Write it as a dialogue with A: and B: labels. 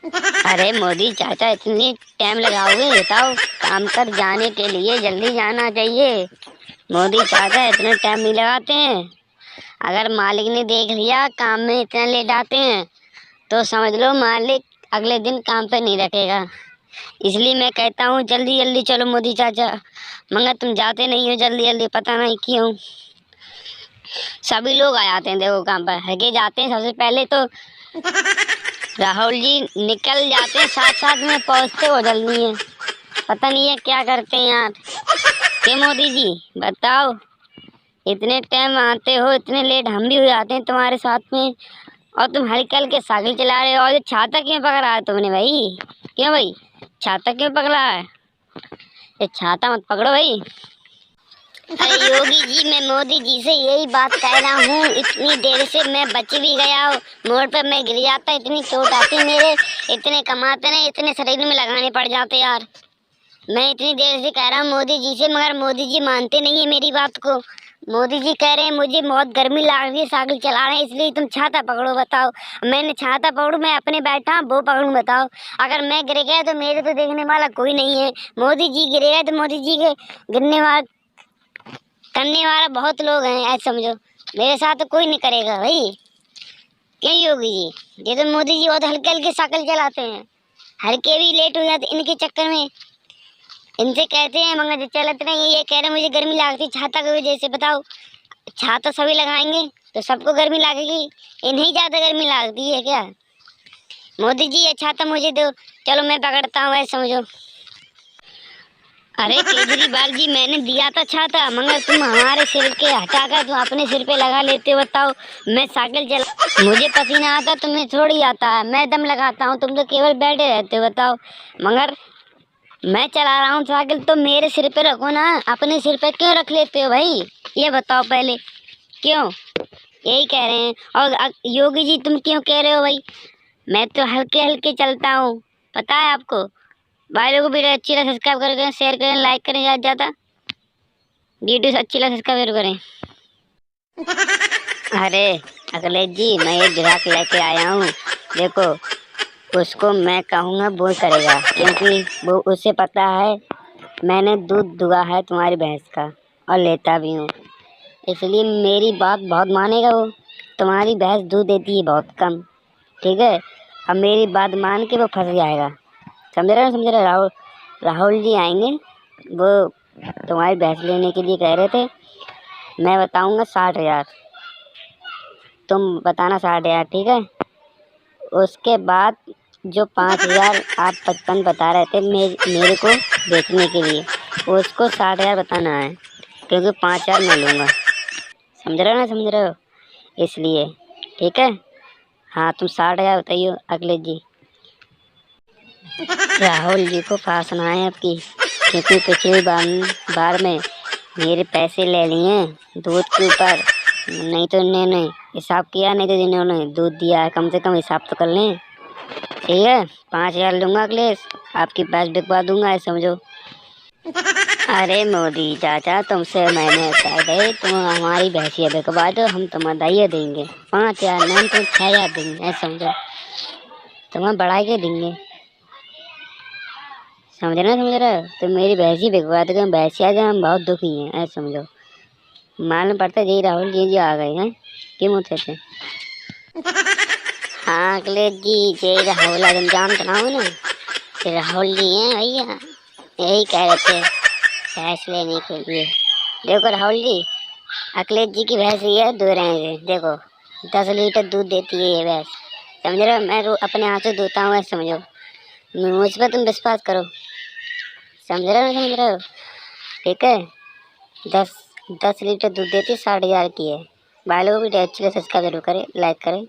A: अरे मोदी चाचा इतनी टाइम लगाओगे? बताओ, काम कर जाने के लिए जल्दी जाना चाहिए। मोदी चाचा इतना टाइम नहीं लगाते हैं। अगर मालिक ने देख लिया काम में इतना लेट आते हैं तो समझ लो मालिक अगले दिन काम पे नहीं रखेगा। इसलिए मैं कहता हूँ जल्दी जल्दी चलो मोदी चाचा, मगर तुम जाते नहीं हो जल्दी जल्दी, पता नहीं क्यों। सभी लोग आ जाते हैं देखो काम पर, हगे जाते हैं सबसे पहले तो राहुल जी निकल जाते हैं, साथ साथ में पहुंचते हो जल्दी है। पता नहीं है क्या करते हैं यार। के मोदी जी बताओ, इतने टाइम आते हो, इतने लेट हम भी हो जाते हैं तुम्हारे साथ में, और तुम हल्के हल्के साइकिल चला रहे हो। और ये छाता क्यों पकड़ा है तुमने भाई? क्यों भाई छाता क्यों पकड़ा है? ये छाता मत पकड़ो भाई। अरे योगी जी, मैं मोदी जी से यही बात कह रहा हूँ, इतनी देर से मैं बच भी गया हूँ। मोड़ पर मैं गिर जाता, इतनी चोट आती मेरे। इतने कमाते ना, इतने शरीर में लगाने पड़ जाते यार। मैं इतनी देर से कह रहा हूँ मोदी जी से, मगर मोदी जी मानते नहीं है मेरी बात को। मोदी जी कह रहे हैं मुझे बहुत गर्मी लग रही है, साइकिल चला रहे हैं इसलिए तुम छाता पकड़ो। बताओ, मैंने छाता पकड़ू? मैं अपने बैठा वो पकड़ू? बताओ, अगर मैं गिर गया तो मेरे तो देखने वाला कोई नहीं है। मोदी जी गिरे गए तो मोदी जी के गिरने वाला करने वाला बहुत लोग हैं, ऐसा समझो। मेरे साथ तो कोई नहीं करेगा भाई। क्यों योगी जी? ये तो मोदी जी बहुत हल्के हल्के साइकिल चलाते हैं, हल्के भी लेट हो जाते इनके चक्कर में। इनसे कहते हैं मगर जो चलते नहीं, ये कह रहे मुझे गर्मी लगती छाता की वजह से। बताओ, छाता सभी लगाएंगे तो सबको गर्मी लगेगी, इन्हें ज्यादा गर्मी लगती है क्या? मोदी जी ये छाता मुझे दो, चलो मैं पकड़ता हूँ, ऐसा समझो। अरे केजरीवाल जी, मैंने दिया था छाता, मगर तुम हमारे सिर के हटाकर तुम अपने सिर पे लगा लेते हो। बताओ, मैं साइकिल चला, मुझे पसीना आता तुम्हें थोड़ी आता है, मैं दम लगाता हूँ, तुम तो केवल बैठे रहते हो। बताओ, मगर मैं चला रहा हूँ साइकिल तो मेरे सिर पे रखो ना, अपने सिर पे क्यों रख लेते हो भाई? ये बताओ पहले, क्यों? यही कह रहे हैं। और योगी जी तुम क्यों कह रहे हो भाई? मैं तो हल्के हल्के चलता हूँ, पता है आपको। भाई लोगों को वीडियो अच्छी लगे सब्सक्राइब करें, शेयर करें, लाइक करें, ज़्यादा ज़्यादा वीडियो अच्छी लगे सब्सक्राइब जरूर करें। अरे अखिलेश जी, मैं एक ग्राहक लेके आया हूँ, देखो उसको मैं कहूँगा वो करेगा, क्योंकि वो उसे पता है मैंने दूध दुआ है तुम्हारी भैंस का और लेता भी हूँ, इसलिए मेरी बात बहुत मानेगा वो। तुम्हारी भैंस दूध देती है बहुत कम, ठीक है? अब मेरी बात मान के वो फंस जाएगा, समझ रहे हो? समझ रहे हो? राहुल राहुल जी आएंगे, वो तुम्हारी भैंस लेने के लिए कह रहे थे। मैं बताऊँगा 60,000, तुम बताना 60,000, ठीक है? उसके बाद जो 5,000 आप 55 बता रहे थे मेरे को बेचने के लिए, उसको 60,000 बताना है, क्योंकि 5,000 मैं लूँगा। समझ रहे हो ना? समझ रहे हो? इसलिए ठीक है। हाँ, तुम 60,000 बताइए अखिलेश जी। राहुल जी को फांसना है आपकी, क्योंकि पिछली बार में मेरे पैसे ले लिए दूध के ऊपर, नहीं तो इन्होंने हिसाब किया, नहीं तो जिन्होंने दूध दिया है कम से कम हिसाब तो कर लें, ठीक है? 5,000 लूँगा अखिलेश, आपकी भैंस बिकवा दूँगा, ऐसा समझो। अरे मोदी चाचा, तुमसे मैंने कह दे तुम हमारी भैंसिया बिकवा दो, हम तुम्हें दही देंगे 5,000, नहीं तो 6,000 देंगे, ऐसा समझो, तुम्हें बढ़ा के देंगे। समझ रहे? समझ रहे हो? तो मेरी भैंसी बिकवा दो, भैंसिया जो हम बहुत दुखी हैं, ऐसा समझो। मालूम पड़ता है जी राहुल जी आ गए हैं, क्यों होते थे? हाँ अखिलेश जी, जय राहुल, तुम जानते ना हो ना, ये राहुल जी हैं भैया, यही कह रहे थे भैंस लेने के लिए। देखो राहुल जी, अखिलेश जी की भैंस ये दो रहे हैं, देखो 10 लीटर दूध देती है ये भैंस, समझ रहे हो? मैं अपने हाथ से धोता हूँ, ऐसा समझो, मुझ पर तुम विश्वास करो। समझ रहे हो? समझ रहे हो? ठीक है। 10 लीटर दूध देती, 60,000 की है। भाई लोगों को वीडियो अच्छी लगे सब्सक्राइब जरूर करें, लाइक करें।